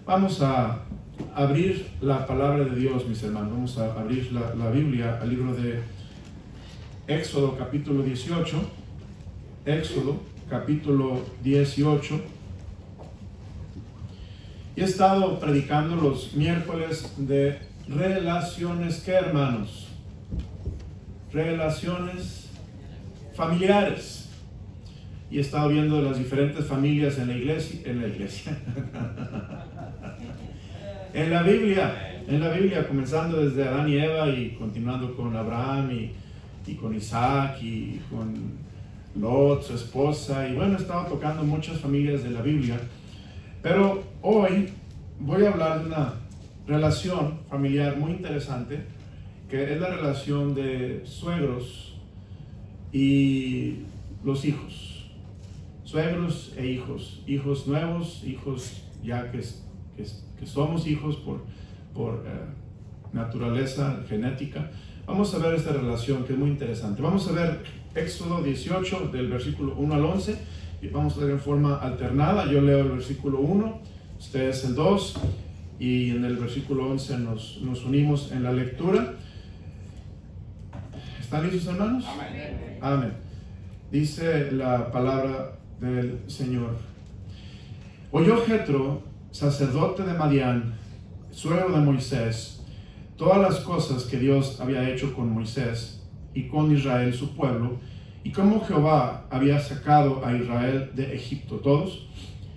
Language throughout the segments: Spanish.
Vamos a abrir la palabra de Dios, mis hermanos. Vamos a abrir la Biblia al libro de Éxodo capítulo 18. Éxodo capítulo 18. Y he estado predicando los miércoles de relaciones, ¿qué, hermanos? Relaciones familiares. Y he estado viendo las diferentes familias en la iglesia, en la Biblia, comenzando desde Adán y Eva y continuando con Abraham y con Isaac y con Lot, su esposa, y bueno, he estado tocando muchas familias de la Biblia, pero hoy voy a hablar de una relación familiar muy interesante, que es la relación de suegros y los hijos. Suegros e hijos, hijos nuevos, hijos ya que somos hijos por naturaleza genética. Vamos a ver esta relación que es muy interesante. Vamos a ver Éxodo 18 del versículo 1 al 11 y vamos a ver en forma alternada. Yo leo el versículo 1, ustedes el 2 y en el versículo 11 nos unimos en la lectura. ¿Están listos, hermanos? Amén. Amén. Dice la palabra del Señor. Oyó Jetro, sacerdote de Madián, suegro de Moisés, todas las cosas que Dios había hecho con Moisés y con Israel su pueblo, y cómo Jehová había sacado a Israel de Egipto. Todos.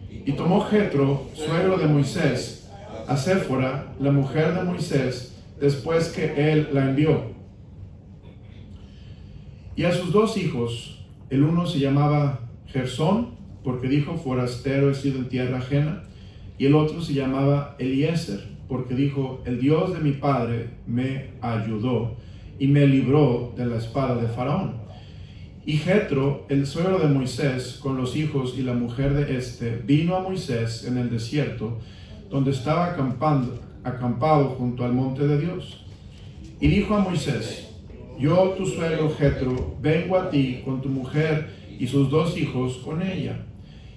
Y tomó Jetro, suegro de Moisés, a Séfora, la mujer de Moisés, después que él la envió, y a sus dos hijos. El uno se llamaba Gersón, porque dijo: forastero he sido en tierra ajena. Y el otro se llamaba Eliezer, porque dijo: el Dios de mi padre me ayudó y me libró de la espada de Faraón. Y Jetro, el suegro de Moisés, con los hijos y la mujer de éste, vino a Moisés en el desierto, donde estaba acampado junto al monte de Dios. Y dijo a Moisés: yo, tu suegro Jetro, vengo a ti con tu mujer y sus dos hijos con ella.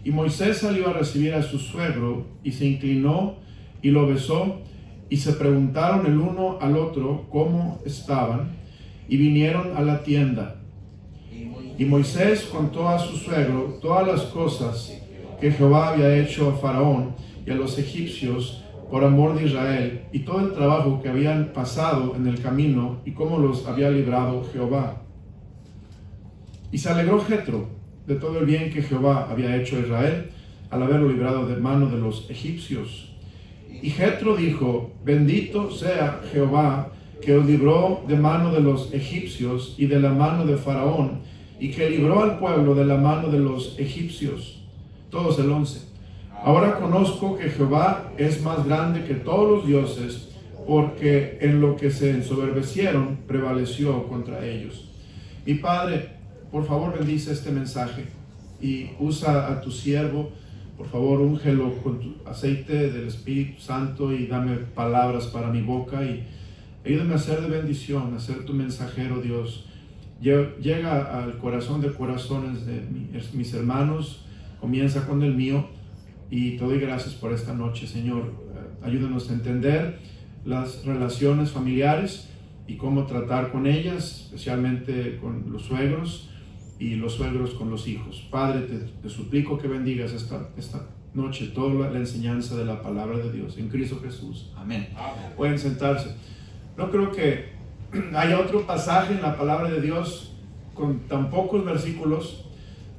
Y Moisés salió a recibir a su suegro, y se inclinó y lo besó, y se preguntaron el uno al otro cómo estaban, y vinieron a la tienda. Y Moisés contó a su suegro todas las cosas que Jehová había hecho a Faraón y a los egipcios por amor de Israel, y todo el trabajo que habían pasado en el camino, y cómo los había librado Jehová. Y se alegró Jetro de todo el bien que Jehová había hecho a Israel, al haberlo librado de mano de los egipcios. Y Jetro dijo: bendito sea Jehová, que os libró de mano de los egipcios y de la mano de Faraón, y que libró al pueblo de la mano de los egipcios. Todos el 11. Ahora conozco que Jehová es más grande que todos los dioses, porque en lo que se ensoberbecieron prevaleció contra ellos. Mi Padre, por favor, bendice este mensaje y usa a tu siervo. Por favor, úngelo con tu aceite del Espíritu Santo y dame palabras para mi boca y ayúdame a ser de bendición, a ser tu mensajero, Dios. Llega al corazón de corazones de mis hermanos, comienza con el mío, y te doy gracias por esta noche, Señor. Ayúdanos a entender las relaciones familiares y cómo tratar con ellas, especialmente con los suegros y los suegros con los hijos. Padre, te suplico que bendigas esta noche toda la enseñanza de la palabra de Dios en Cristo Jesús. Amén. Amén. Pueden sentarse. No creo que haya otro pasaje en la palabra de Dios con tan pocos versículos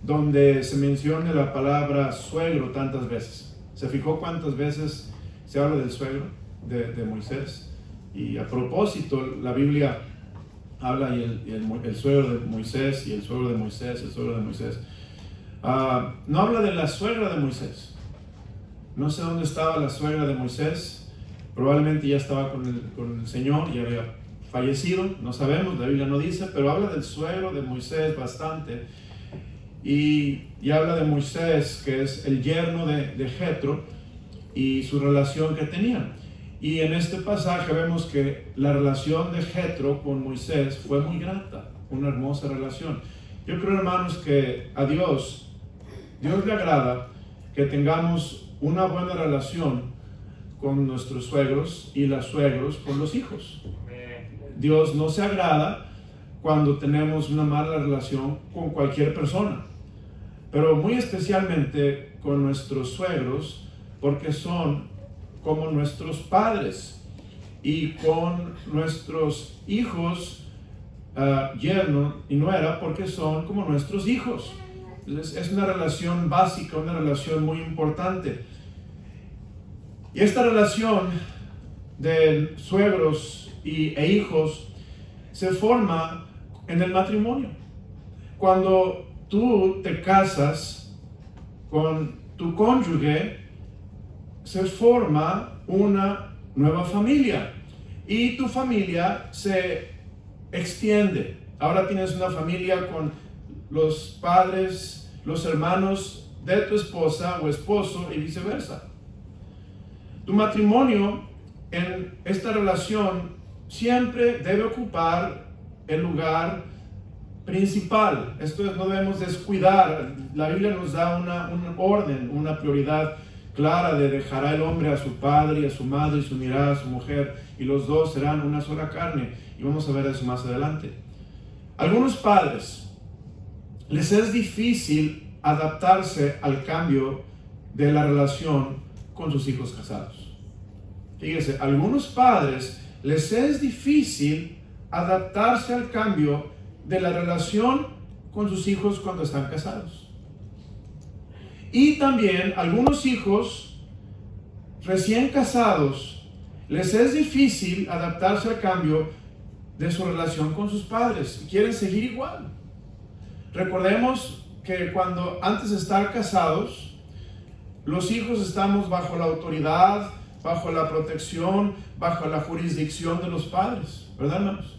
donde se mencione la palabra suegro tantas veces. ¿Se fijó cuántas veces se habla del suegro de Moisés? Y a propósito, la Biblia habla el suegro de Moisés y el suegro de Moisés, el suegro de Moisés. No habla de la suegra de Moisés. No sé dónde estaba la suegra de Moisés. Probablemente ya estaba con el Señor, ya había fallecido, no sabemos, la Biblia no dice, pero habla del suegro de Moisés bastante. Y habla de Moisés, que es el yerno de Jetro, y su relación que tenían. Y en este pasaje vemos que la relación de Jetro con Moisés fue muy grata, una hermosa relación. Yo creo, hermanos, que a Dios le agrada que tengamos una buena relación con nuestros suegros y las suegros con los hijos. Dios no se agrada cuando tenemos una mala relación con cualquier persona, pero muy especialmente con nuestros suegros, porque son como nuestros padres, y con nuestros hijos, yerno y nuera, porque son como nuestros hijos. Es una relación básica, una relación muy importante. Y esta relación de suegros e hijos se forma en el matrimonio. Cuando tú te casas con tu cónyuge, se forma una nueva familia y tu familia se extiende. Ahora tienes una familia con los padres, los hermanos de tu esposa o esposo y viceversa. Tu matrimonio en esta relación siempre debe ocupar el lugar principal. Esto no debemos descuidar. La Biblia nos da un orden, una prioridad clara de dejará el hombre a su padre y a su madre y se unirá a su mujer y los dos serán una sola carne. Y vamos a ver eso más adelante. Algunos padres les es difícil adaptarse al cambio de la relación con sus hijos casados. Fíjese, a algunos padres les es difícil adaptarse al cambio de la relación con sus hijos cuando están casados. Y también algunos hijos recién casados les es difícil adaptarse al cambio de su relación con sus padres. Quieren seguir igual. Recordemos que cuando antes de estar casados, los hijos estamos bajo la autoridad, bajo la protección, bajo la jurisdicción de los padres, ¿verdad, hermanos?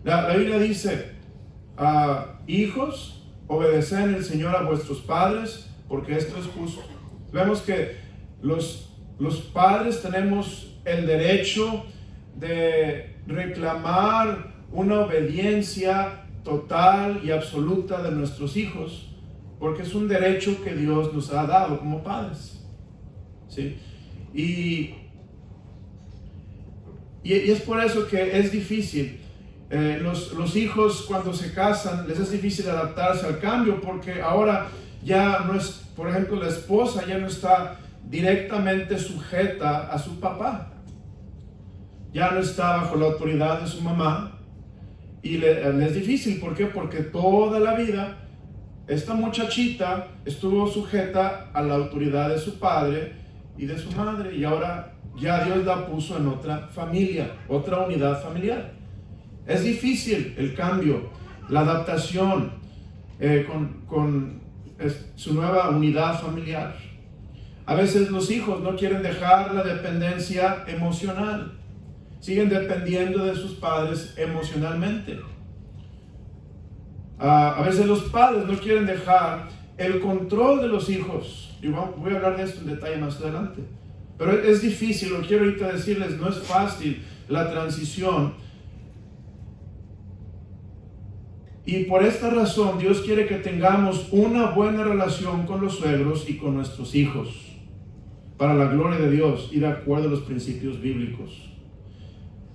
La Biblia dice, hijos, obedeced en el Señor a vuestros padres, porque esto es justo. Vemos que los padres tenemos el derecho de reclamar una obediencia total y absoluta de nuestros hijos, porque es un derecho que Dios nos ha dado como padres, ¿sí? Y es por eso que es difícil. Los hijos cuando se casan les es difícil adaptarse al cambio, porque ahora ya no es, por ejemplo, la esposa ya no está directamente sujeta a su papá, ya no está bajo la autoridad de su mamá, y le es difícil. ¿Por qué? Porque toda la vida esta muchachita estuvo sujeta a la autoridad de su padre y de su madre, y ahora ya Dios la puso en otra familia, otra unidad familiar. Es difícil el cambio, la adaptación con su nueva unidad familiar. A veces los hijos no quieren dejar la dependencia emocional, siguen dependiendo de sus padres emocionalmente. A veces los padres no quieren dejar el control de los hijos, y voy a hablar de esto en detalle más adelante. Pero es difícil, lo quiero ahorita decirles, no es fácil la transición. Y por esta razón Dios quiere que tengamos una buena relación con los suegros y con nuestros hijos, para la gloria de Dios y de acuerdo a los principios bíblicos.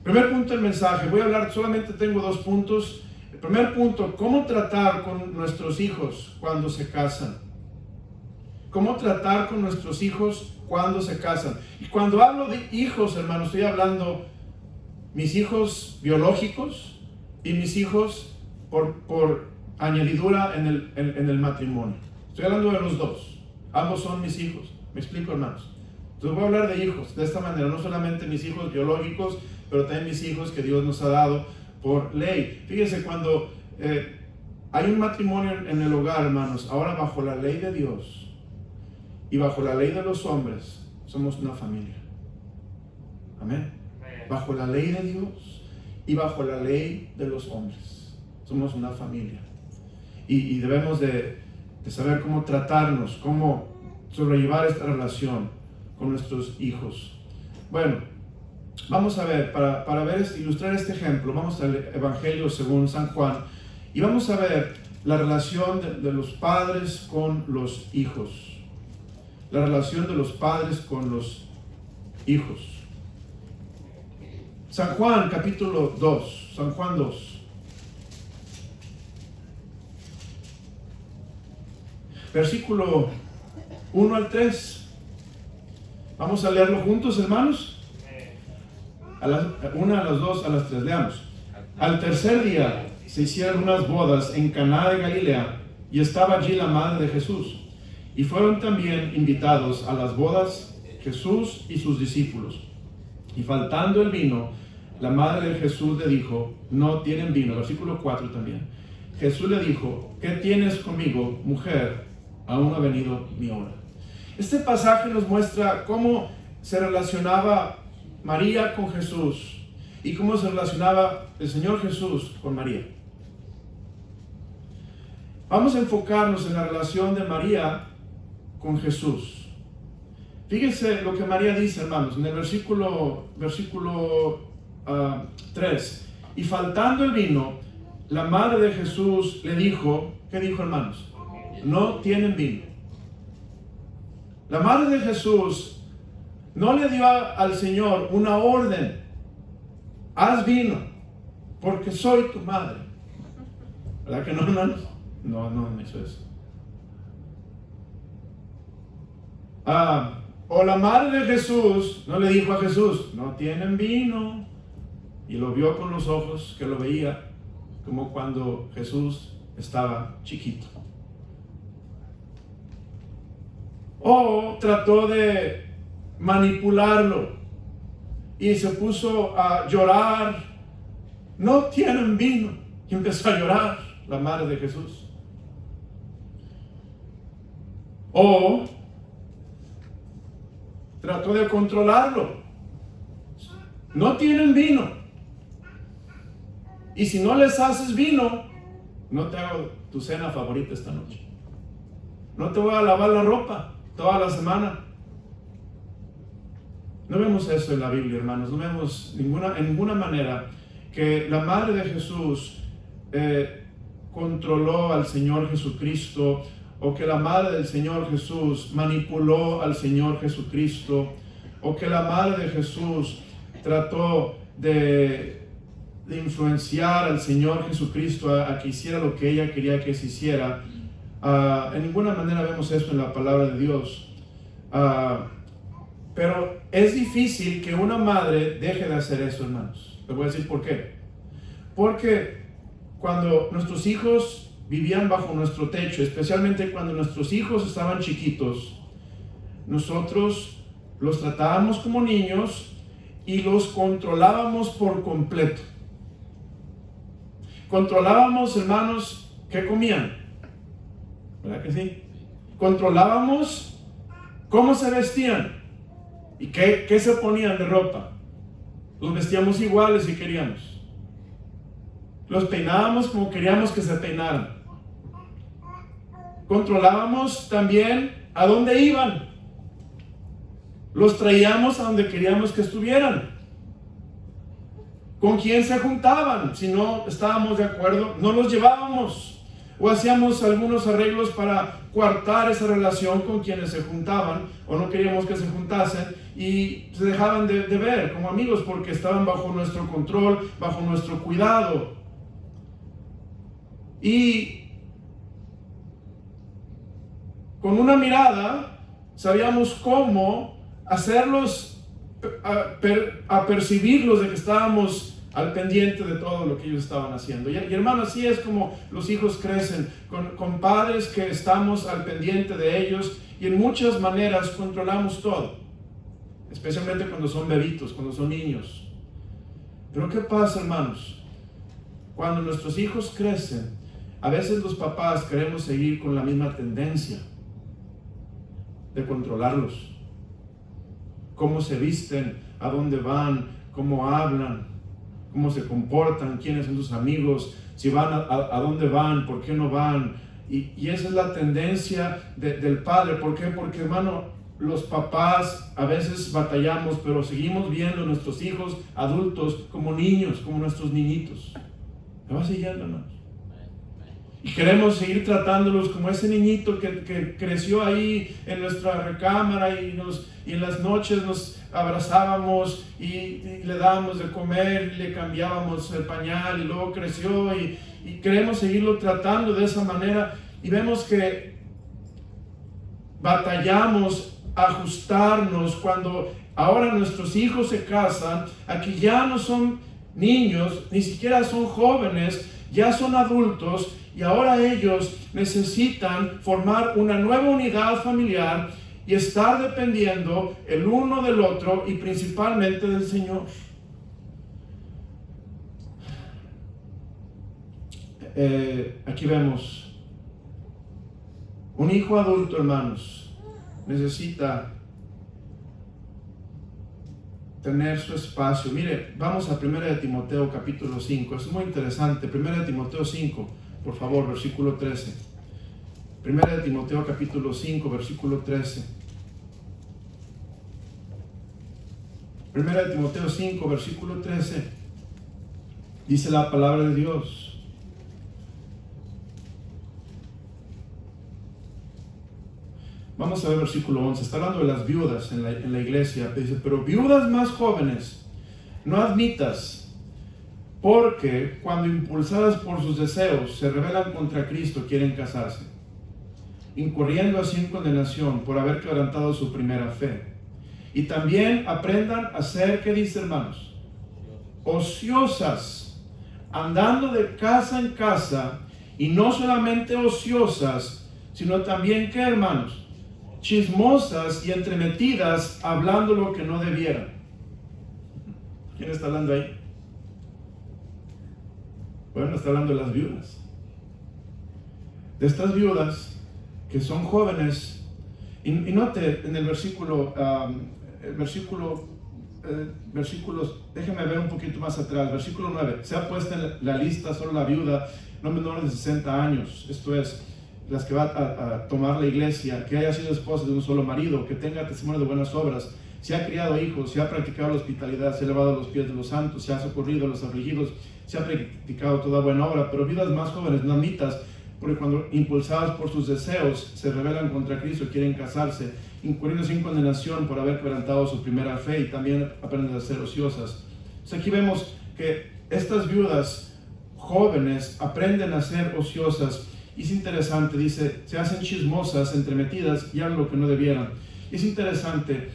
Primer punto del mensaje, voy a hablar, solamente tengo 2 puntos. El primer punto, ¿cómo tratar con nuestros hijos cuando se casan? ¿Cómo tratar con nuestros hijos cuando se casan? Y cuando hablo de hijos, hermanos, estoy hablando mis hijos biológicos y mis hijos por añadidura en el matrimonio. Estoy hablando de los dos. Ambos son mis hijos. ¿Me explico, hermanos? Entonces voy a hablar de hijos de esta manera, no solamente mis hijos biológicos, pero también mis hijos que Dios nos ha dado por ley. Fíjense, cuando hay un matrimonio en el hogar, hermanos, ahora bajo la ley de Dios y bajo la ley de los hombres, somos una familia. Amén. Bajo la ley de Dios y bajo la ley de los hombres, somos una familia. Y debemos de saber cómo tratarnos, cómo sobrellevar esta relación con nuestros hijos. Bueno, vamos a ver, para ver, ilustrar este ejemplo, vamos al Evangelio según San Juan y vamos a ver la relación de los padres con los hijos. La relación de los padres con los hijos. San Juan capítulo 2, San Juan 2. Versículo 1 al 3. Vamos a leerlo juntos, hermanos. A las 1, a las 2, a las 3. Leamos. Al tercer día se hicieron unas bodas en Caná de Galilea, y estaba allí la madre de Jesús. Y fueron también invitados a las bodas Jesús y sus discípulos. Y faltando el vino, la madre de Jesús le dijo: no tienen vino. Versículo 4 también. Jesús le dijo: ¿qué tienes conmigo, mujer? Aún no ha venido mi hora. Este pasaje nos muestra cómo se relacionaba María con Jesús y cómo se relacionaba el Señor Jesús con María. Vamos a enfocarnos en la relación de María con Jesús. Fíjense lo que María dice, hermanos, en el versículo 3. Y faltando el vino, la madre de Jesús le dijo, ¿qué dijo, hermanos? No tienen vino. La madre de Jesús no le dio al Señor una orden: haz vino, porque soy tu madre. ¿Verdad que no, hermanos? No hizo eso. O la madre de Jesús no le dijo a Jesús: no tienen vino. Y lo vio con los ojos que lo veía, como cuando Jesús estaba chiquito. O trató de manipularlo y se puso a llorar: no tienen vino. Y empezó a llorar la madre de Jesús. O trató de controlarlo: no tienen vino, y si no les haces vino, no te hago tu cena favorita esta noche, no te voy a lavar la ropa toda la semana. No vemos eso en la Biblia, hermanos. No vemos en ninguna manera que la madre de Jesús controló al Señor Jesucristo, o que la madre del Señor Jesús manipuló al Señor Jesucristo, o que la madre de Jesús trató de influenciar al Señor Jesucristo a que hiciera lo que ella quería que se hiciera. En ninguna manera vemos esto en la palabra de Dios. Pero es difícil que una madre deje de hacer eso, hermanos. Les voy a decir por qué. Porque cuando nuestros hijos vivían bajo nuestro techo, especialmente cuando nuestros hijos estaban chiquitos, nosotros los tratábamos como niños y los controlábamos por completo. Controlábamos, hermanos, qué comían, ¿verdad que sí? Controlábamos cómo se vestían y qué se ponían de ropa. Los vestíamos iguales si queríamos. Los peinábamos como queríamos que se peinaran. Controlábamos también a dónde iban. Los traíamos a donde queríamos que estuvieran. Con quién se juntaban. Si no estábamos de acuerdo, no los llevábamos. O hacíamos algunos arreglos para coartar esa relación con quienes se juntaban, o no queríamos que se juntasen, y se dejaban de ver como amigos porque estaban bajo nuestro control, bajo nuestro cuidado. Y con una mirada sabíamos cómo hacerlos apercibirlos de que estábamos al pendiente de todo lo que ellos estaban haciendo. Y hermano, así es como los hijos crecen, con padres que estamos al pendiente de ellos, y en muchas maneras controlamos todo, especialmente cuando son bebitos, cuando son niños. Pero ¿qué pasa, hermanos? Cuando nuestros hijos crecen, a veces los papás queremos seguir con la misma tendencia de controlarlos. Cómo se visten, a dónde van, cómo hablan, cómo se comportan, quiénes son sus amigos, si van a dónde van, por qué no van. Y esa es la tendencia del padre. ¿Por qué? Porque, hermano, los papás a veces batallamos, pero seguimos viendo a nuestros hijos adultos como niños, como nuestros niñitos. ¿Me va siguiendo, hermanos? Y queremos seguir tratándolos como ese niñito que creció ahí en nuestra recámara y en las noches nos abrazábamos y le dábamos de comer, y le cambiábamos el pañal y luego creció y queremos seguirlo tratando de esa manera y vemos que batallamos a ajustarnos cuando ahora nuestros hijos se casan, aquí ya no son niños, ni siquiera son jóvenes, ya son adultos y ahora ellos necesitan formar una nueva unidad familiar y estar dependiendo el uno del otro y principalmente del Señor. Aquí vemos un hijo adulto, hermanos, necesita tener su espacio. Mire, vamos a 1 de Timoteo capítulo 5, es muy interesante. 1 de Timoteo 5, por favor, versículo 13. 1 de Timoteo capítulo 5, versículo 13. 1 de Timoteo 5, versículo 13. Dice la palabra de Dios. Vamos a ver versículo 11. Está hablando de las viudas en la iglesia. Dice, pero viudas más jóvenes no admitas, porque cuando impulsadas por sus deseos se rebelan contra Cristo, quieren casarse, incurriendo así en condenación por haber quebrantado su primera fe. Y también aprendan a ser, ¿qué dice, hermanos? Ociosas, andando de casa en casa, y no solamente ociosas, sino también, ¿qué, hermanos? Chismosas y entremetidas, hablando lo que no debieran. ¿Quién está hablando ahí? Bueno, está hablando de las viudas. De estas viudas que son jóvenes. Y note en el versículos, déjeme ver un poquito más atrás, versículo 9. Se ha puesto en la lista solo la viuda no menor de 60 años. Esto es, las que va a tomar la iglesia, que haya sido esposa de un solo marido, que tenga testimonio de buenas obras, se ha criado hijos, se ha practicado la hospitalidad, se ha lavado los pies de los santos, se ha socorrido a los afligidos, se ha practicado toda buena obra. Pero viudas más jóvenes no admitas, porque cuando impulsadas por sus deseos se rebelan contra Cristo, quieren casarse, incurriendo sin condenación por haber quebrantado su primera fe, y también aprenden a ser ociosas. Entonces aquí vemos que estas viudas jóvenes aprenden a ser ociosas. Y es interesante, dice, se hacen chismosas, entremetidas y hagan lo que no debieran. Y es interesante,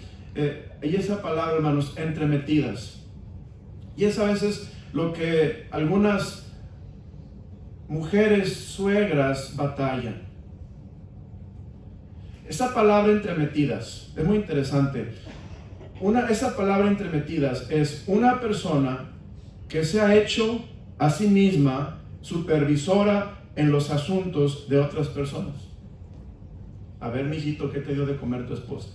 y esa palabra, hermanos, entremetidas. Y es a veces lo que algunas mujeres suegras batallan. Esa palabra entremetidas es muy interesante. Esa palabra entremetidas es una persona que se ha hecho a sí misma supervisora en los asuntos de otras personas. A ver, mijito, ¿qué te dio de comer tu esposa?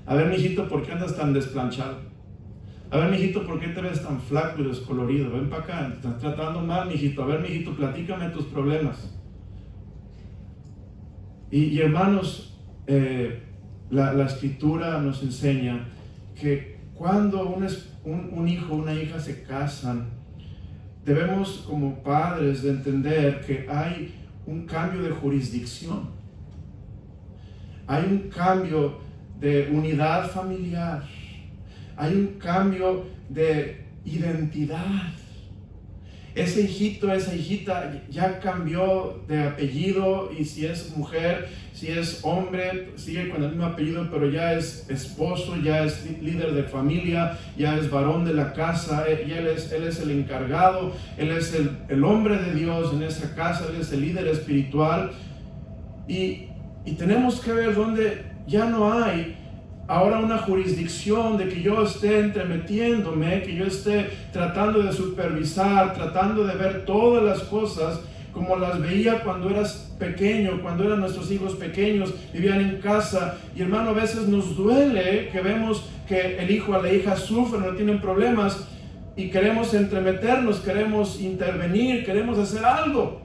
A ver, mijito, ¿por qué andas tan desplanchado? A ver, mijito, ¿por qué te ves tan flaco y descolorido? Ven para acá, te estás tratando mal, mijito. A ver, mijito, platícame tus problemas. Y hermanos, la escritura nos enseña que cuando un hijo o una hija se casan, debemos como padres de entender que hay un cambio de jurisdicción, hay un cambio de unidad familiar, hay un cambio de identidad. Ese hijito, esa hijita ya cambió de apellido, y si es mujer, si es hombre, sigue con el mismo apellido, pero ya es esposo, ya es líder de familia, ya es varón de la casa, y él es el encargado, él es el hombre de Dios en esa casa, él es el líder espiritual. Y tenemos que ver dónde ya no hay ahora una jurisdicción de que yo esté entremetiéndome, que yo esté tratando de supervisar, tratando de ver todas las cosas como las veía cuando eras pequeño, cuando eran nuestros hijos pequeños, vivían en casa. Y hermano, a veces nos duele que vemos que el hijo o la hija sufren, no tienen problemas, y queremos entremeternos, queremos intervenir, queremos hacer algo.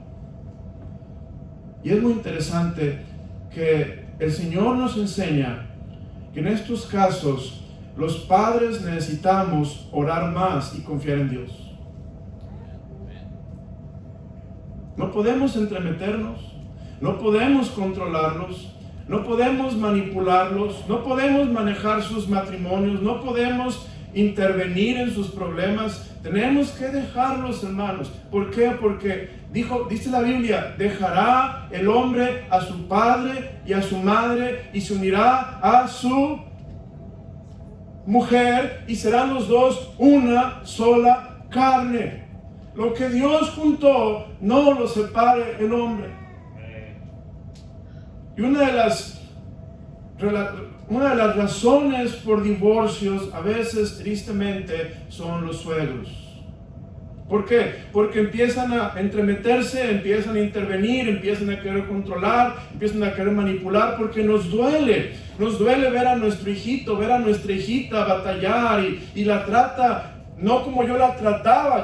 Y es muy interesante que el Señor nos enseña que en estos casos los padres necesitamos orar más y confiar en Dios. podemos entremeternos, no podemos controlarlos, no podemos manipularlos, no podemos manejar sus matrimonios, no podemos intervenir en sus problemas. Tenemos que dejarlos, hermanos. ¿Por qué? Porque dice la Biblia, dejará el hombre a su padre y a su madre y se unirá a su mujer y serán los dos una sola carne. Lo que Dios juntó, no lo separe el hombre. Y una de las razones por divorcios, a veces tristemente, son los suegros. ¿Por qué? Porque empiezan a entremeterse, empiezan a intervenir, empiezan a querer controlar, empiezan a querer manipular, porque nos duele ver a nuestro hijito, ver a nuestra hijita batallar y la trata no como yo la trataba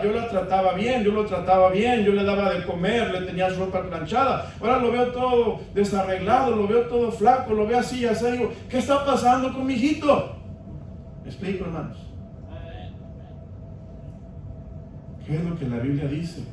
bien, yo lo trataba bien, yo le daba de comer, le tenía ropa planchada. Ahora lo veo todo desarreglado, lo veo todo flaco, lo veo así, así. Digo, ¿qué está pasando con mi hijito? ¿Me explico, hermanos? ¿Qué es lo que la Biblia dice?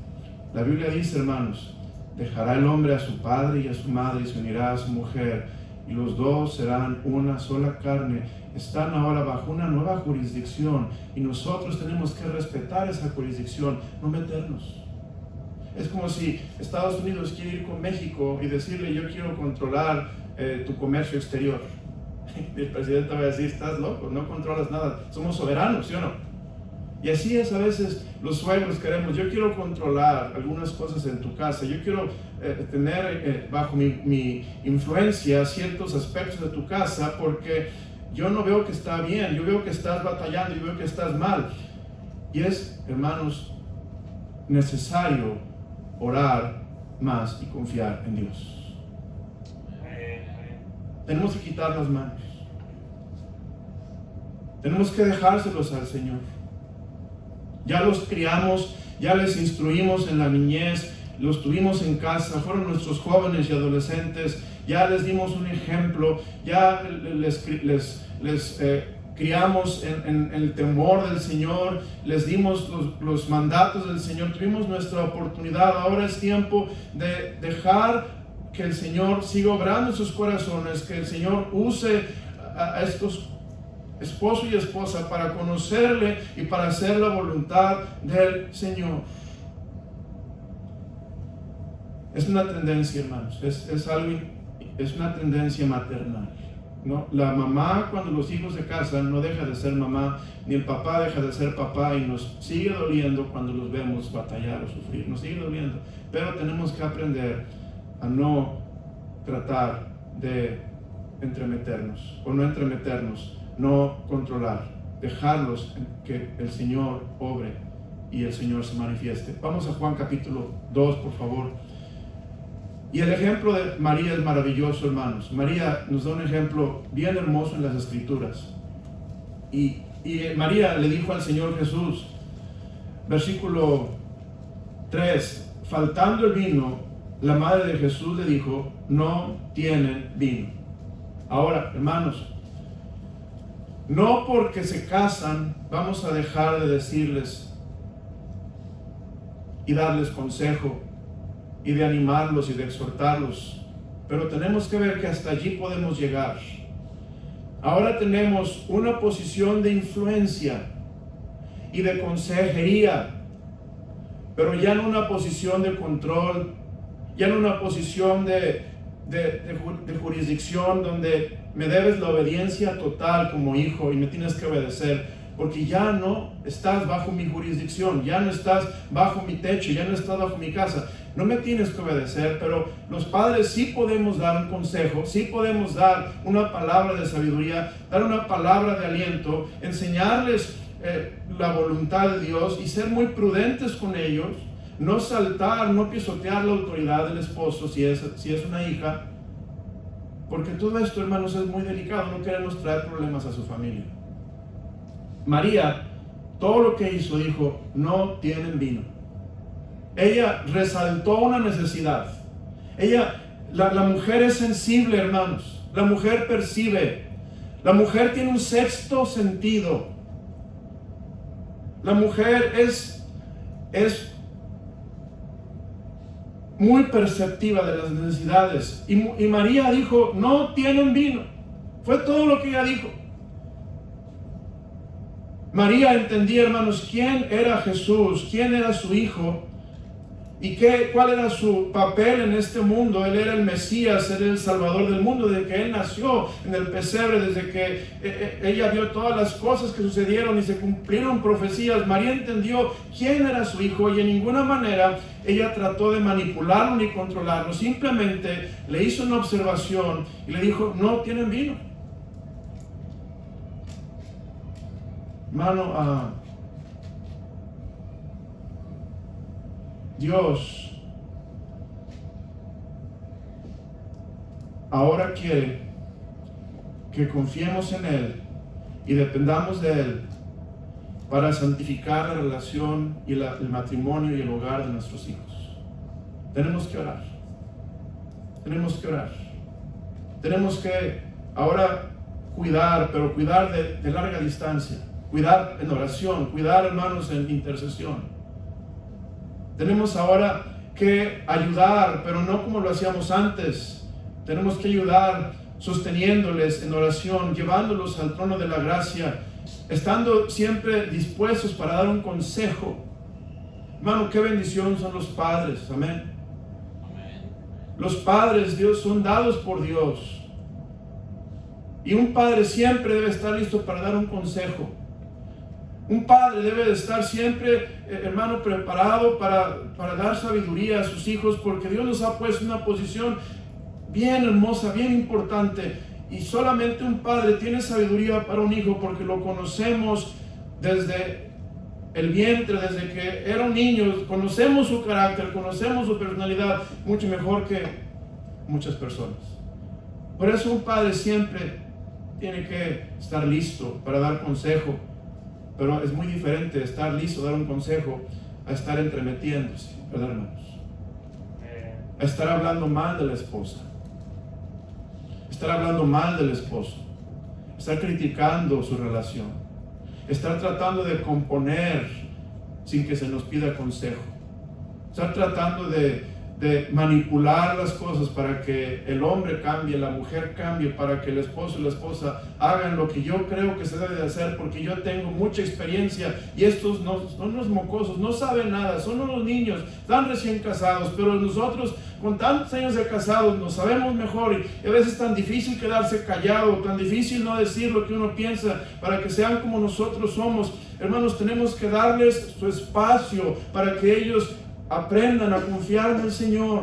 La Biblia dice, hermanos, dejará el hombre a su padre y a su madre y se unirá a su mujer, y los dos serán una sola carne. Están ahora bajo una nueva jurisdicción y nosotros tenemos que respetar esa jurisdicción, no meternos. Es como si Estados Unidos quiere ir con México y decirle, yo quiero controlar tu comercio exterior. Y el presidente va a decir, estás loco, no controlas nada, somos soberanos, ¿sí o no? Y así es a veces los suegros queremos, yo quiero controlar algunas cosas en tu casa, yo quiero tener bajo mi influencia ciertos aspectos de tu casa porque yo no veo que está bien, yo veo que estás batallando, yo veo que estás mal. Y es, hermanos, necesario orar más y confiar en Dios. Tenemos que quitar las manos. Tenemos que dejárselos al Señor. Ya los criamos, ya les instruimos en la niñez, los tuvimos en casa, fueron nuestros jóvenes y adolescentes, ya les dimos un ejemplo, ya les criamos en el temor del Señor, les dimos los mandatos del Señor, tuvimos nuestra oportunidad. Ahora es tiempo de dejar que el Señor siga obrando en sus corazones, que el Señor use a estos esposo y esposa para conocerle y para hacer la voluntad del Señor. Es una tendencia, hermanos, es una tendencia maternal, ¿no? La mamá, cuando los hijos se casan, no deja de ser mamá, ni el papá deja de ser papá, y nos sigue doliendo cuando los vemos batallar o sufrir, nos sigue doliendo, pero tenemos que aprender a no tratar de entremeternos, o no entremeternos, no controlar, dejarlos que el Señor obre y el Señor se manifieste. Vamos a Juan capítulo 2, por favor. Y el ejemplo de María es maravilloso, hermanos. María nos da un ejemplo bien hermoso en las Escrituras. Y María le dijo al Señor Jesús, versículo 3, faltando el vino, la madre de Jesús le dijo, no tienen vino. Ahora, hermanos, no porque se casan vamos a dejar de decirles y darles consejo y de animarlos y de exhortarlos, pero tenemos que ver que hasta allí podemos llegar. Ahora tenemos una posición de influencia y de consejería, pero ya no una posición de control, ya no una posición de jurisdicción donde me debes la obediencia total como hijo y me tienes que obedecer, porque ya no estás bajo mi jurisdicción, ya no estás bajo mi techo, ya no estás bajo mi casa, no me tienes que obedecer. Pero los padres sí podemos dar un consejo, sí podemos dar una palabra de sabiduría, dar una palabra de aliento, enseñarles la voluntad de Dios y ser muy prudentes con ellos, no saltar, no pisotear la autoridad del esposo si es una hija, porque todo esto, hermanos, es muy delicado, no queremos traer problemas a su familia. María, todo lo que hizo, dijo, no tienen vino. Ella resaltó una necesidad. La mujer es sensible, hermanos. La mujer percibe. La mujer tiene un sexto sentido. La mujer es muy perceptiva de las necesidades. Y María dijo, no tienen vino. Fue todo lo que ella dijo. María entendía, hermanos, quién era Jesús, quién era su hijo y cuál era su papel en este mundo. Él era el Mesías, era el Salvador del mundo, desde que Él nació en el pesebre, desde que ella vio todas las cosas que sucedieron y se cumplieron profecías. María entendió quién era su hijo y en ninguna manera ella trató de manipularlo ni controlarlo. Simplemente le hizo una observación y le dijo, no tienen vino. Hermano, Dios ahora quiere que confiemos en Él y dependamos de Él para santificar la relación y el matrimonio y el hogar de nuestros hijos. Tenemos que orar. Tenemos que orar. Tenemos que ahora cuidar, pero cuidar de larga distancia. Cuidar en oración, cuidar, hermanos, en intercesión. Tenemos ahora que ayudar, pero no como lo hacíamos antes. Tenemos que ayudar sosteniéndoles en oración, llevándolos al trono de la gracia, estando siempre dispuestos para dar un consejo. Hermano, qué bendición son los padres, amén. Los padres, Dios, son dados por Dios. Y un padre siempre debe estar listo para dar un consejo. Un padre debe de estar siempre, hermano, preparado para dar sabiduría a sus hijos, porque Dios nos ha puesto en una posición bien hermosa, bien importante. Y solamente un padre tiene sabiduría para un hijo, porque lo conocemos desde el vientre, desde que era un niño. Conocemos su carácter, conocemos su personalidad mucho mejor que muchas personas. Por eso un padre siempre tiene que estar listo para dar consejo. Pero es muy diferente estar listo a dar un consejo a estar entremetiéndose, ¿verdad, hermanos? A estar hablando mal de la esposa, estar hablando mal del esposo, estar criticando su relación, estar tratando de componer sin que se nos pida consejo, estar tratando de manipular las cosas para que el hombre cambie, la mujer cambie, para que el esposo y la esposa hagan lo que yo creo que se debe de hacer, porque yo tengo mucha experiencia y estos no son los mocosos, no saben nada, son unos niños, están recién casados, pero nosotros con tantos años de casados nos sabemos mejor y a veces es tan difícil quedarse callado, tan difícil no decir lo que uno piensa para que sean como nosotros somos. Hermanos, tenemos que darles su espacio para que ellos aprendan a confiar en el Señor,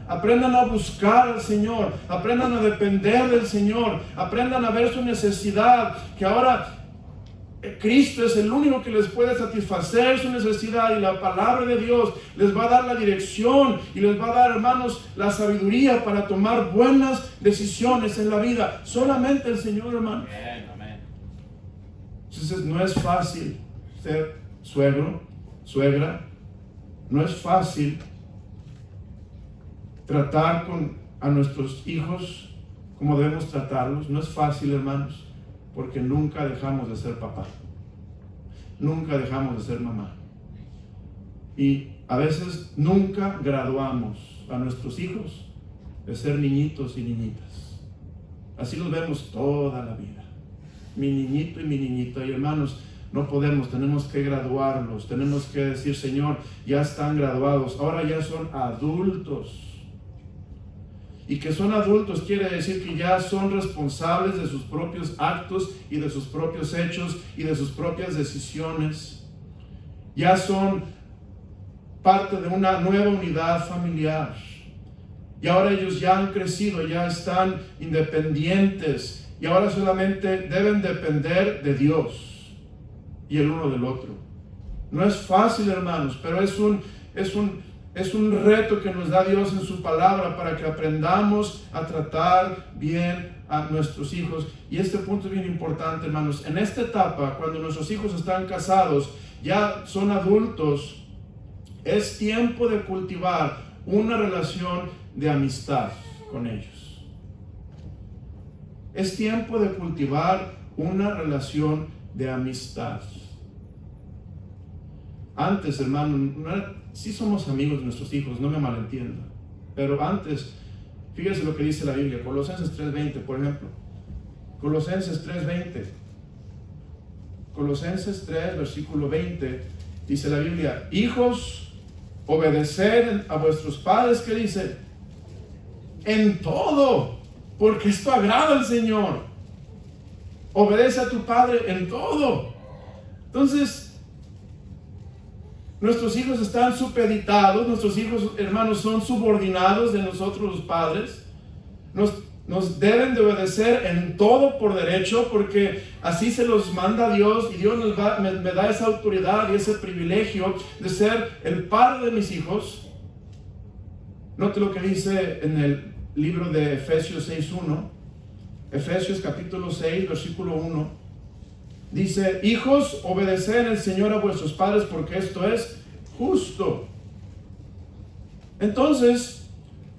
aprendan a buscar al Señor, aprendan a depender del Señor, aprendan a ver su necesidad, que ahora Cristo es el único que les puede satisfacer su necesidad, y la palabra de Dios les va a dar la dirección y les va a dar, hermanos, la sabiduría para tomar buenas decisiones en la vida. Solamente el Señor, hermanos. Amén. Entonces no es fácil ser suegro, suegra. No es fácil tratar a nuestros hijos como debemos tratarlos. No es fácil, hermanos, porque nunca dejamos de ser papá. Nunca dejamos de ser mamá. Y a veces nunca graduamos a nuestros hijos de ser niñitos y niñitas. Así los vemos toda la vida. Mi niñito y mi niñita. Y hermanos, no podemos, tenemos que graduarlos, tenemos que decir, Señor, ya están graduados, ahora ya son adultos. Y que son adultos quiere decir que ya son responsables de sus propios actos y de sus propios hechos y de sus propias decisiones. Ya son parte de una nueva unidad familiar. Y ahora ellos ya han crecido, ya están independientes y ahora solamente deben depender de Dios y el uno del otro. No es fácil, hermanos, pero es un reto que nos da Dios en su palabra para que aprendamos a tratar bien a nuestros hijos. Y este punto es bien importante, hermanos. En esta etapa, cuando nuestros hijos están casados, ya son adultos, es tiempo de cultivar una relación de amistad con ellos. Es tiempo de cultivar una relación de amistad. Antes, hermano, sí somos amigos de nuestros hijos, no me malentienda. Pero antes, fíjese lo que dice la Biblia, Colosenses 3:20, por ejemplo. Colosenses 3:20. Colosenses 3, versículo 20, dice la Biblia: hijos, obedeced a vuestros padres, ¿qué dice? En todo, porque esto agrada al Señor. Obedece a tu padre en todo. Entonces, nuestros hijos están supeditados, nuestros hijos, hermanos, son subordinados de nosotros los padres. Nos deben de obedecer en todo por derecho, porque así se los manda Dios, y Dios me da esa autoridad y ese privilegio de ser el padre de mis hijos. Note lo que dice en el libro de Efesios 6:1. Efesios capítulo 6, versículo 1. Dice: hijos, obedeced en el Señor a vuestros padres, porque esto es justo. Entonces,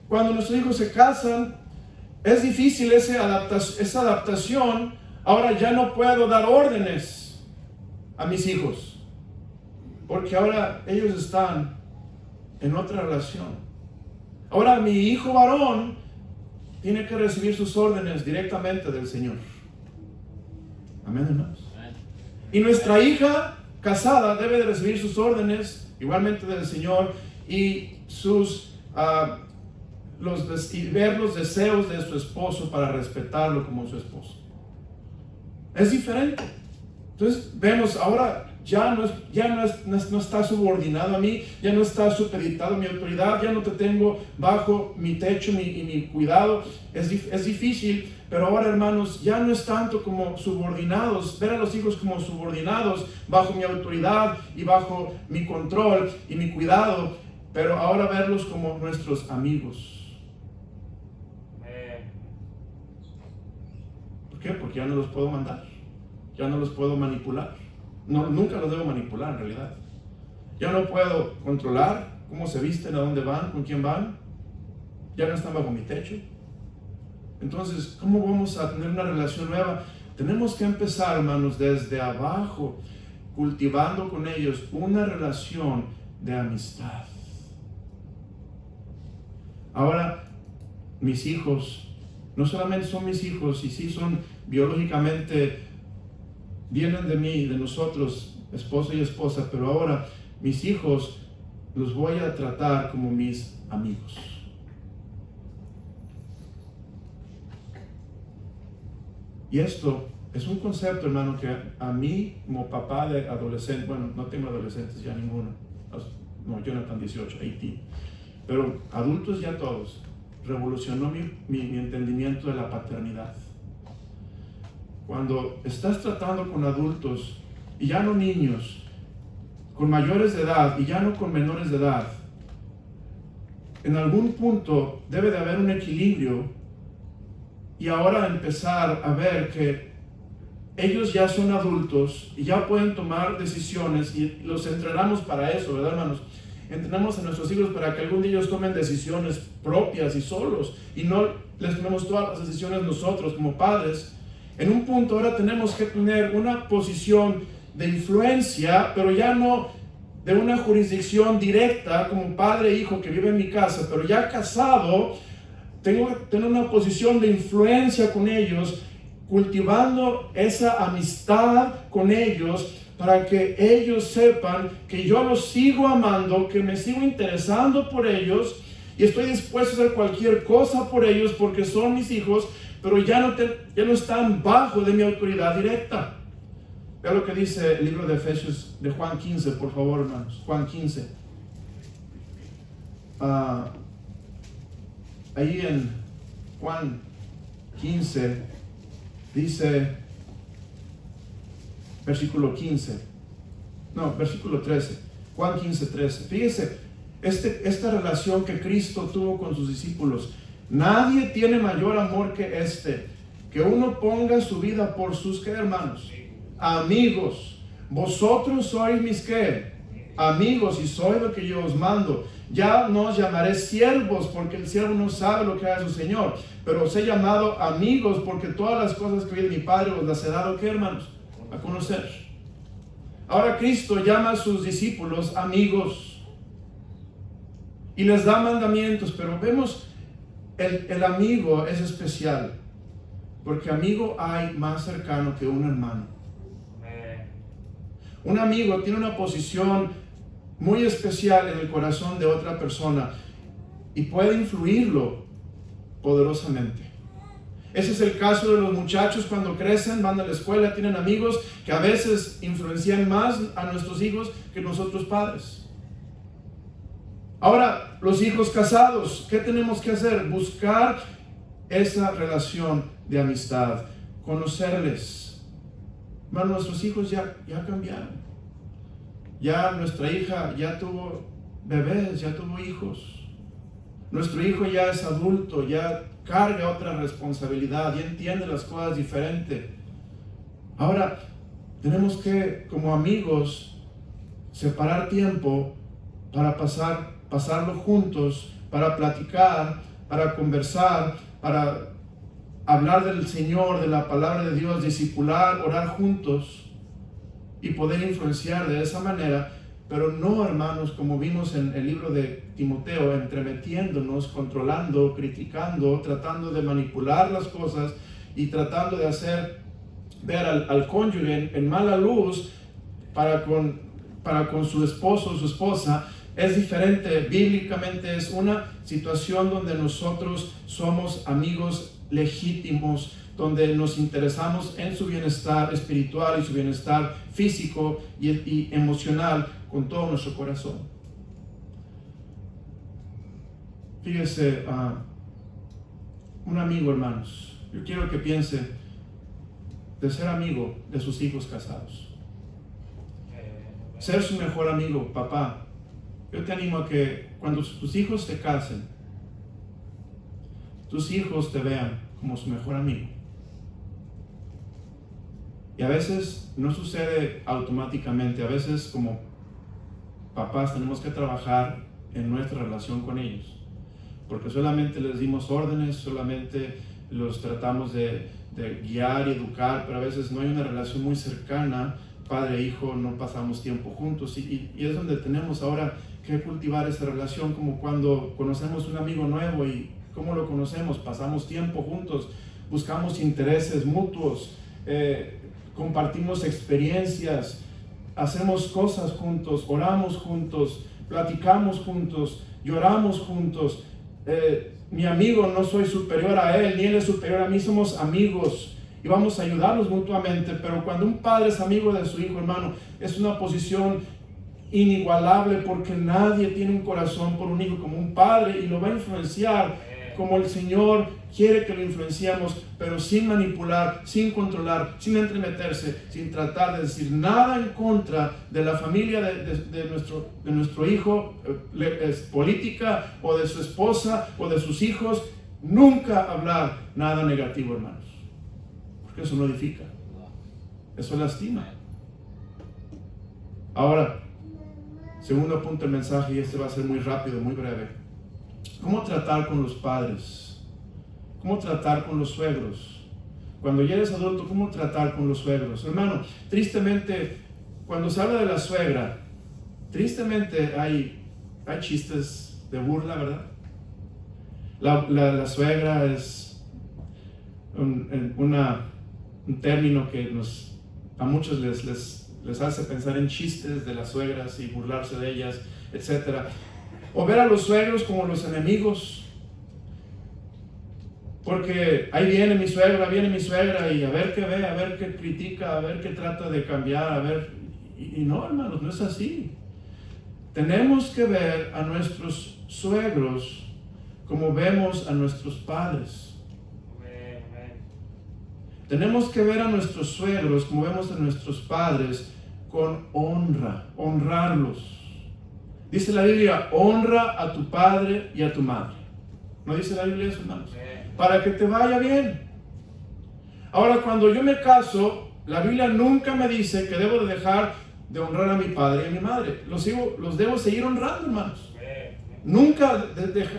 cuando nuestros hijos se casan, es difícil esa adaptación. Ahora ya no puedo dar órdenes a mis hijos, porque ahora ellos están en otra relación. Ahora mi hijo varón tiene que recibir sus órdenes directamente del Señor. Amén, hermanos. Y nuestra hija casada debe de recibir sus órdenes igualmente del Señor, y ver los deseos de su esposo para respetarlo como su esposo. Es diferente. Entonces vemos, ahora ya no está subordinado a mí, ya no está supeditado a mi autoridad, ya no te tengo bajo mi techo y mi cuidado. Es difícil, pero ahora, hermanos, ya no es tanto como subordinados, ver a los hijos como subordinados bajo mi autoridad y bajo mi control y mi cuidado, pero ahora verlos como nuestros amigos. ¿Por qué? Porque ya no los puedo mandar, ya no los puedo manipular. No, nunca los debo manipular en realidad. Ya no puedo controlar cómo se visten, a dónde van, con quién van. Ya no están bajo mi techo. Entonces, ¿cómo vamos a tener una relación nueva? Tenemos que empezar, hermanos, desde abajo, cultivando con ellos una relación de amistad. Ahora, mis hijos no solamente son mis hijos, y sí son biológicamente, vienen de mí, de nosotros, esposo y esposa, pero ahora mis hijos los voy a tratar como mis amigos. Y esto es un concepto, hermano, que a mí, como papá de adolescente, bueno, no tengo adolescentes ya ninguno, no, Jonathan 18, 18, pero adultos ya todos, revolucionó mi entendimiento de la paternidad. Cuando estás tratando con adultos, y ya no niños, con mayores de edad y ya no con menores de edad, en algún punto debe de haber un equilibrio, y ahora empezar a ver que ellos ya son adultos y ya pueden tomar decisiones, y los entrenamos para eso, ¿verdad, hermanos? Entrenamos a nuestros hijos para que algún día ellos tomen decisiones propias y solos, y no les tomemos todas las decisiones nosotros como padres. En un punto ahora tenemos que tener una posición de influencia, pero ya no de una jurisdicción directa como padre e hijo que vive en mi casa, pero ya casado, tengo que tener una posición de influencia con ellos, cultivando esa amistad con ellos, para que ellos sepan que yo los sigo amando, que me sigo interesando por ellos, y estoy dispuesto a hacer cualquier cosa por ellos porque son mis hijos, pero ya no están bajo de mi autoridad directa. Vea lo que dice el libro de Efesios, de Juan 15, por favor, hermanos. Juan 15. Ahí en Juan 15 dice, versículo 13. Juan 15, 13. Fíjese, esta relación que Cristo tuvo con sus discípulos. Nadie tiene mayor amor que este, que uno ponga su vida por sus, ¿qué, hermanos? Amigos. Vosotros sois mis, ¿qué? Amigos, y soy lo que yo os mando. Ya no os llamaré siervos, porque el siervo no sabe lo que hace su Señor, pero os he llamado amigos, porque todas las cosas que oí de mi Padre os las he dado, ¿qué, hermanos? A conocer. Ahora Cristo llama a sus discípulos amigos y les da mandamientos, pero vemos el amigo es especial, porque amigo hay más cercano que un hermano. Un amigo tiene una posición muy especial en el corazón de otra persona y puede influirlo poderosamente. Ese es el caso de los muchachos cuando crecen, van a la escuela, tienen amigos que a veces influencian más a nuestros hijos que nosotros padres. Ahora, los hijos casados, ¿qué tenemos que hacer? Buscar esa relación de amistad, conocerles. Hermano, nuestros hijos ya cambiaron. Ya nuestra hija ya tuvo bebés, ya tuvo hijos. Nuestro hijo ya es adulto, ya carga otra responsabilidad, ya entiende las cosas diferente. Ahora, tenemos que, como amigos, separar tiempo para pasarlo juntos, para platicar, para conversar, para hablar del Señor, de la palabra de Dios, discipular, orar juntos y poder influenciar de esa manera. Pero no, hermanos, como vimos en el libro de Timoteo, entremetiéndonos, controlando, criticando, tratando de manipular las cosas y tratando de hacer ver al cónyuge en mala luz para con su esposo o su esposa. Es diferente. Bíblicamente es una situación donde nosotros somos amigos legítimos, donde nos interesamos en su bienestar espiritual y su bienestar físico y emocional con todo nuestro corazón. Fíjese, un amigo, hermanos, yo quiero que piense de ser amigo de sus hijos casados. Ser su mejor amigo, papá. Yo te animo a que cuando tus hijos se casen, tus hijos te vean como su mejor amigo. Y a veces no sucede automáticamente, a veces como papás tenemos que trabajar en nuestra relación con ellos, porque solamente les dimos órdenes, solamente los tratamos de guiar y educar, pero a veces no hay una relación muy cercana, padre e hijo, no pasamos tiempo juntos y es donde tenemos ahora que cultivar esa relación, como cuando conocemos un amigo nuevo y ¿cómo lo conocemos? Pasamos tiempo juntos, buscamos intereses mutuos, compartimos experiencias, hacemos cosas juntos, oramos juntos, platicamos juntos, lloramos juntos. Mi amigo, no soy superior a él, ni él es superior a mí, somos amigos y vamos a ayudarnos mutuamente. Pero cuando un padre es amigo de su hijo, hermano, es una posición inigualable, porque nadie tiene un corazón por un hijo como un padre, y lo va a influenciar como el Señor quiere que lo influenciemos, pero sin manipular, sin controlar, sin entremeterse, sin tratar de decir nada en contra de la familia de nuestro hijo, política, o de su esposa, o de sus hijos. Nunca hablar nada negativo, hermanos, porque eso no edifica, eso lastima. Ahora, segundo punto del mensaje, y este va a ser muy rápido, muy breve. ¿Cómo tratar con los padres? ¿Cómo tratar con los suegros? Cuando ya eres adulto, ¿cómo tratar con los suegros? Hermano, tristemente, cuando se habla de la suegra, tristemente hay chistes de burla, ¿verdad? La suegra es un término que a muchos les hace pensar en chistes de las suegras y burlarse de ellas, etc. O ver a los suegros como los enemigos, porque ahí viene mi suegra, y a ver qué ve, a ver qué critica, a ver qué trata de cambiar, a ver. Y no, hermanos, no es así. Tenemos que ver a nuestros suegros como vemos a nuestros padres. Tenemos que ver a nuestros suegros como vemos a nuestros padres, con honra, honrarlos. Dice la Biblia, honra a tu padre y a tu madre. ¿No dice la Biblia eso, hermanos? Para que te vaya bien. Ahora, cuando yo me caso, la Biblia nunca me dice que debo de dejar de honrar a mi padre y a mi madre. Los debo seguir honrando, hermanos. Nunca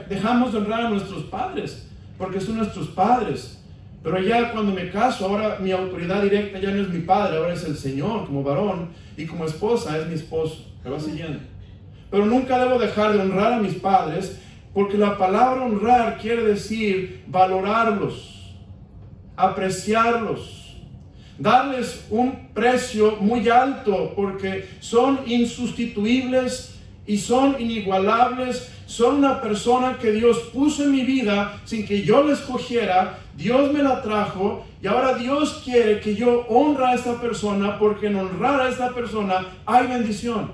dejamos de honrar a nuestros padres, porque son nuestros padres. Pero ya cuando me caso, ahora mi autoridad directa ya no es mi padre, ahora es el Señor como varón, y como esposa es mi esposo. Me va siguiendo. Pero nunca debo dejar de honrar a mis padres, porque la palabra honrar quiere decir valorarlos, apreciarlos, darles un precio muy alto, porque son insustituibles y son inigualables. Son una persona que Dios puso en mi vida sin que yo la escogiera. Dios me la trajo y ahora Dios quiere que yo honre a esta persona, porque en honrar a esta persona hay bendición.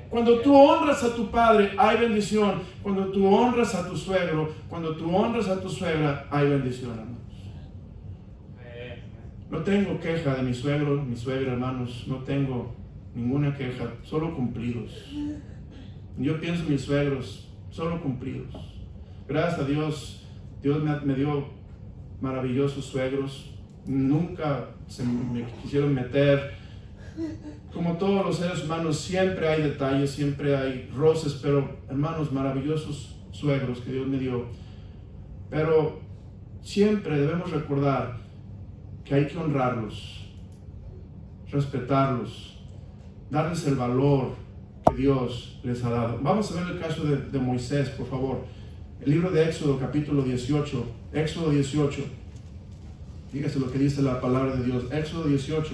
Cuando tú honras a tu padre, hay bendición. Cuando tú honras a tu suegro, cuando tú honras a tu suegra, hay bendición, hermanos. No tengo queja de mi suegro, mi suegra, hermanos. No tengo ninguna queja, solo cumplidos. Yo pienso en mis suegros, solo cumplidos. Gracias a Dios, Dios me dio maravillosos suegros. Nunca se me quisieron meter. Como todos los seres humanos, siempre hay detalles, siempre hay roces, pero hermanos, maravillosos suegros que Dios me dio. Pero siempre debemos recordar que hay que honrarlos, respetarlos, darles el valor que Dios les ha dado. Vamos a ver el caso de Moisés, por favor. El libro de Éxodo, capítulo 18. Éxodo 18. Fíjese lo que dice la palabra de Dios. Éxodo 18.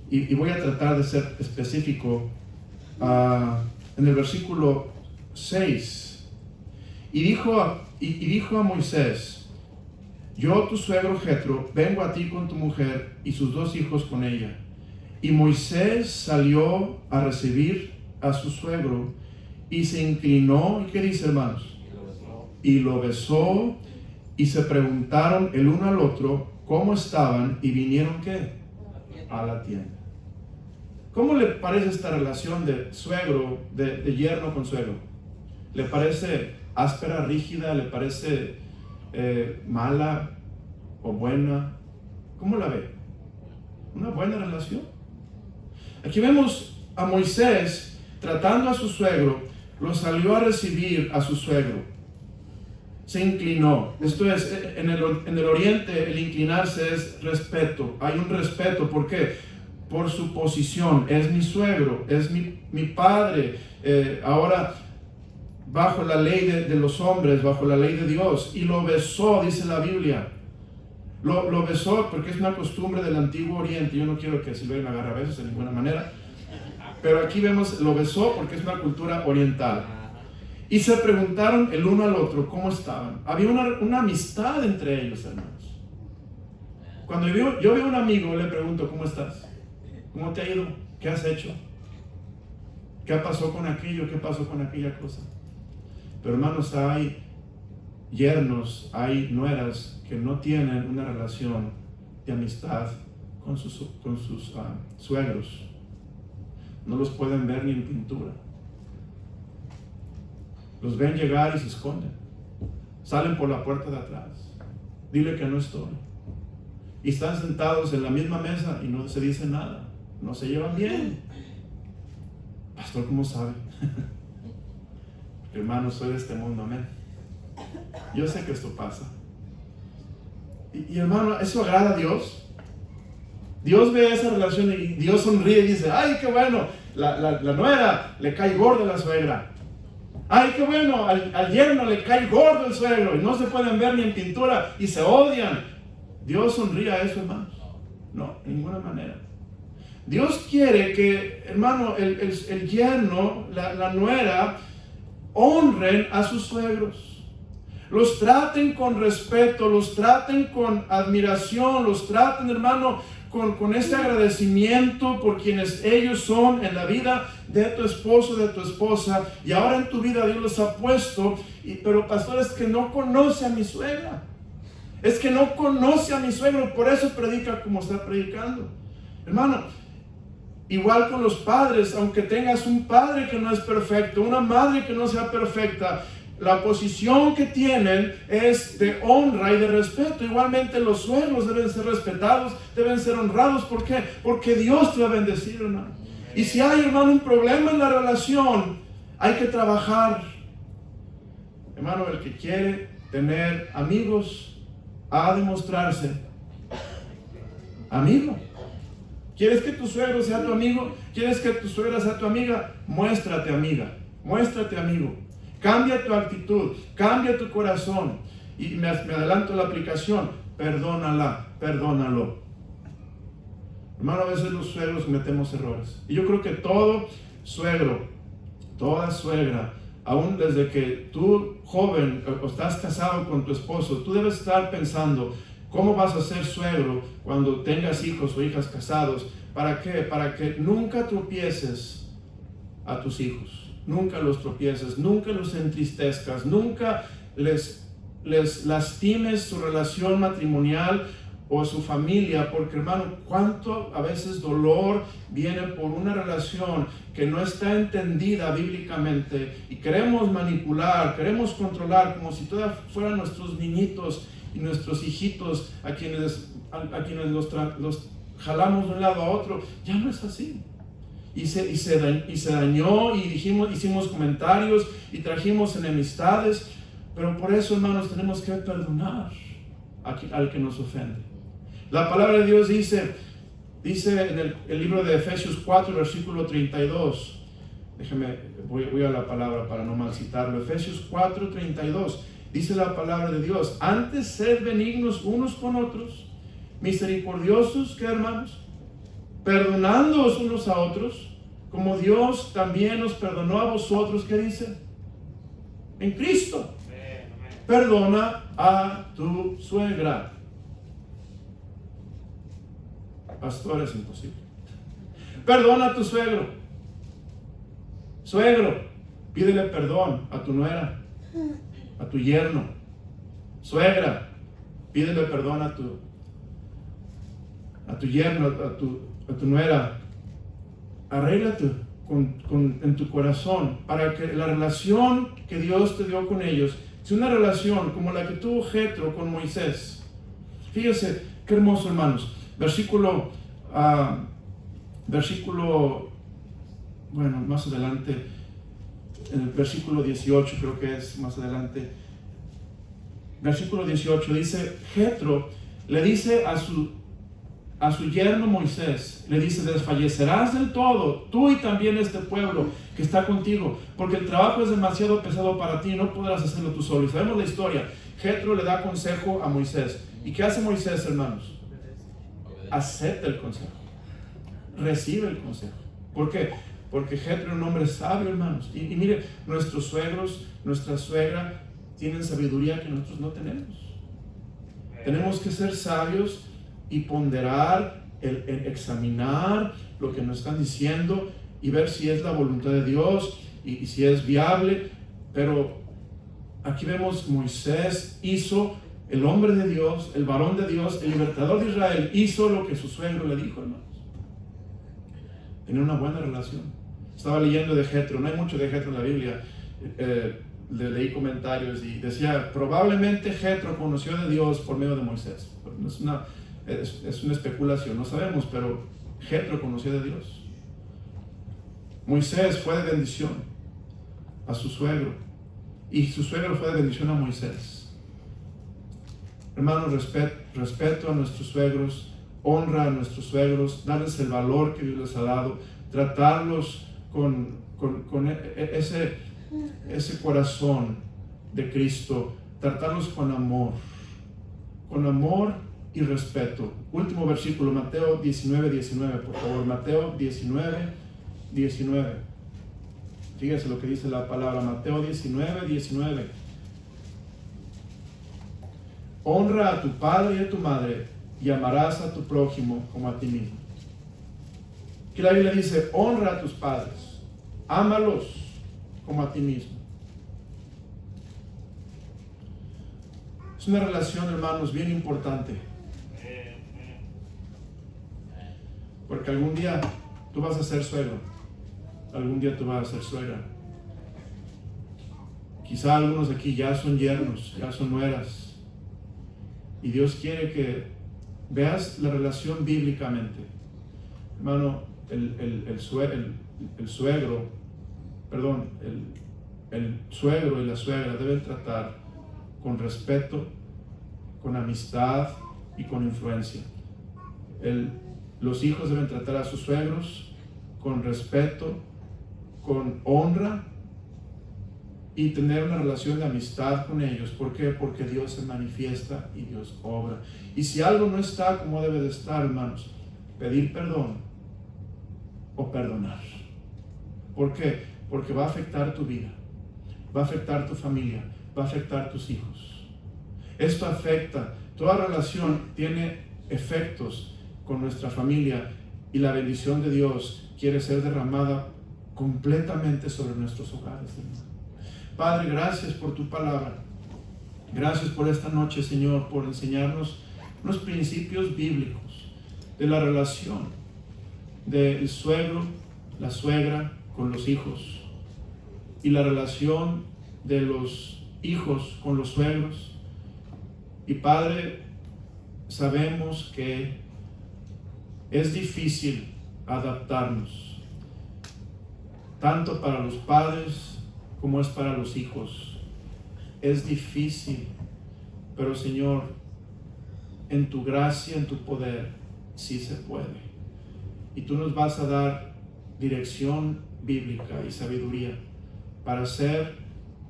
Y voy a tratar de ser específico en el versículo 6. Y dijo a Moisés: yo, tu suegro Jetro, vengo a ti con tu mujer y sus 2 hijos con ella. Y Moisés salió a recibir a su suegro y se inclinó. ¿Y qué dice, hermanos? Y lo besó, y se preguntaron el uno al otro cómo estaban, y vinieron ¿qué? A la tienda. ¿Cómo le parece esta relación de suegro, de yerno con suegro? ¿Le parece áspera, rígida? ¿Le parece mala o buena? ¿Cómo la ve? ¿Una buena relación? Aquí vemos a Moisés tratando a su suegro. Lo salió a recibir a su suegro. Se inclinó. Esto es, en el oriente, el inclinarse es respeto. Hay un respeto. ¿Por qué? Por su posición. Es mi suegro, es mi padre. Ahora, bajo la ley de los hombres, bajo la ley de Dios. Y lo besó, dice la Biblia. Lo besó porque es una costumbre del antiguo oriente. Yo no quiero que Silvia me agarre a besos de ninguna manera. Pero aquí vemos, lo besó porque es una cultura oriental. Y se preguntaron el uno al otro cómo estaban. Había una amistad entre ellos, hermanos. Cuando yo veo a un amigo, le pregunto: ¿cómo estás? ¿Cómo te ha ido? ¿Qué has hecho? ¿Qué pasó con aquello? ¿Qué pasó con aquella cosa? Pero hermanos, hay yernos, hay nueras que no tienen una relación de amistad con sus suegros. No los pueden ver ni en pintura. Los ven llegar y se esconden. Salen por la puerta de atrás. Dile que no estoy. Y están sentados en la misma mesa y no se dice nada. No se llevan bien. Pastor, ¿cómo sabe? Hermano, soy de este mundo, amén. Yo sé que esto pasa. Y hermano, ¿eso agrada a Dios? Dios ve esa relación y Dios sonríe y dice: ¡ay, qué bueno! La nuera le cae gordo a la suegra. ¡Ay, qué bueno! Al yerno le cae gordo el suegro y no se pueden ver ni en pintura y se odian. ¿Dios sonríe a eso, hermanos? No, de ninguna manera. Dios quiere que, hermano, el yerno, la nuera, honren a sus suegros. Los traten con respeto, los traten con admiración, los traten, hermano, con ese agradecimiento por quienes ellos son en la vida de tu esposo, de tu esposa. Y ahora en tu vida Dios los ha puesto. Pero pastor, es que no conoce a mi suegra. Es que no conoce a mi suegro, por eso predica como está predicando. Hermano, igual con los padres, aunque tengas un padre que no es perfecto, una madre que no sea perfecta, la posición que tienen es de honra y de respeto. Igualmente los suegros deben ser respetados, deben ser honrados. ¿Por qué? Porque Dios te va a bendecir, hermano. Y si hay, hermano, un problema en la relación, hay que trabajar. Hermano, el que quiere tener amigos ha de mostrarse amigo. ¿Quieres que tu suegro sea tu amigo? ¿Quieres que tu suegra sea tu amiga? Muéstrate amiga, muéstrate amigo. Cambia tu actitud, cambia tu corazón. Y me adelanto a la aplicación. Perdónala, perdónalo. Hermano, a veces los suegros cometemos errores. Y yo creo que todo suegro, toda suegra, aún desde que tú, joven, o estás casado con tu esposo, tú debes estar pensando, ¿cómo vas a ser suegro cuando tengas hijos o hijas casados? ¿Para qué? Para que nunca tropieces a tus hijos. Nunca los tropieces, nunca los entristezcas, nunca les lastimes su relación matrimonial o su familia, porque hermano, cuánto a veces dolor viene por una relación que no está entendida bíblicamente y queremos manipular, queremos controlar como si todas fueran nuestros niñitos y nuestros hijitos a quienes los jalamos de un lado a otro. Ya no es así. Y se dañó y hicimos comentarios y trajimos enemistades, pero por eso, hermanos, tenemos que perdonar al que nos ofende. La palabra de Dios dice en el libro de Efesios 4, versículo 32, voy a la palabra para no mal citarlo. Efesios 4, 32, dice la palabra de Dios: antes sed benignos unos con otros, misericordiosos, ¿qué, hermanos? Perdonándoos unos a otros, como Dios también os perdonó a vosotros, ¿qué dice? En Cristo. Perdona a tu suegra. Pastor, es imposible. Perdona a tu suegro. Suegro, pídele perdón a tu nuera, a tu yerno. Suegra, pídele perdón a tu yerno, a tu nuera. Arréglate en tu corazón para que la relación que Dios te dio con ellos sea una relación como la que tuvo Jetro con Moisés. Fíjese qué hermoso, hermanos. Versículo, bueno, más adelante, en el versículo 18, creo que es más adelante. Versículo 18 dice: Jetro le dice a su yerno Moisés, le dice: desfallecerás del todo, tú y también este pueblo que está contigo, porque el trabajo es demasiado pesado para ti, no podrás hacerlo tú solo. Y sabemos la historia. Jetro le da consejo a Moisés. ¿Y qué hace Moisés, hermanos? Acepta el consejo, recibe el consejo. ¿Por qué? Porque Jetro es un hombre sabio, hermanos. Y mire, nuestros suegros, nuestra suegra, tienen sabiduría que nosotros no tenemos. Tenemos que ser sabios y ponderar, el examinar lo que nos están diciendo y ver si es la voluntad de Dios y si es viable. Pero aquí vemos Moisés hizo, el hombre de Dios, el varón de Dios, el libertador de Israel, hizo lo que su suegro le dijo, hermanos. Tenía una buena relación. Estaba leyendo de Jetro, no hay mucho de Jetro en la Biblia. Leí comentarios y decía: probablemente Jetro conoció de Dios por medio de Moisés. Es una especulación, no sabemos, pero Jetro conoció de Dios. Moisés fue de bendición a su suegro y su suegro fue de bendición a Moisés. Hermanos, respeto a nuestros suegros, honra a nuestros suegros, darles el valor que Dios les ha dado, tratarlos con ese corazón de Cristo, tratarlos con amor y respeto. Último versículo, Mateo 19, 19, por favor. Mateo 19, 19. Fíjese lo que dice la palabra. Mateo 19, 19. Honra a tu padre y a tu madre, y amarás a tu prójimo como a ti mismo. Aquí la Biblia dice: honra a tus padres, ámalos como a ti mismo. Es una relación, hermanos, bien importante. Porque algún día tú vas a ser suegro. Algún día tú vas a ser suegra. Quizá algunos de aquí ya son yernos, ya son nueras. Y Dios quiere que veas la relación bíblicamente. Hermano, el suegro y la suegra deben tratar con respeto, con amistad y con influencia. Los hijos deben tratar a sus suegros con respeto, con honra y tener una relación de amistad con ellos. ¿Por qué? Porque Dios se manifiesta y Dios obra. Y si algo no está como debe de estar, hermanos, pedir perdón o perdonar. ¿Por qué? Porque va a afectar tu vida, va a afectar tu familia, va a afectar tus hijos. Esto afecta, toda relación tiene efectos con nuestra familia y la bendición de Dios quiere ser derramada completamente sobre nuestros hogares, Señor. Padre, gracias por tu palabra. Gracias por esta noche, Señor, por enseñarnos unos principios bíblicos de la relación del suegro, la suegra con los hijos y la relación de los hijos con los suegros. Y Padre, sabemos que es difícil adaptarnos, tanto para los padres como es para los hijos. Es difícil, pero Señor, en tu gracia, en tu poder, sí se puede. Y tú nos vas a dar dirección bíblica y sabiduría para ser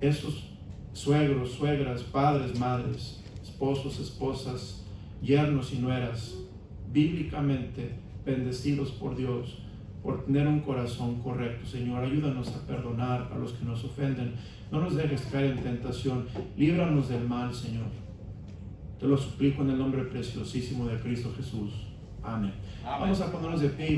esos suegros, suegras, padres, madres, esposos, esposas, yernos y nueras, bíblicamente bendecidos por Dios, por tener un corazón correcto. Señor, ayúdanos a perdonar a los que nos ofenden. No nos dejes caer en tentación. Líbranos del mal, Señor. Te lo suplico en el nombre preciosísimo de Cristo Jesús. Amén. Vamos a ponernos de pie.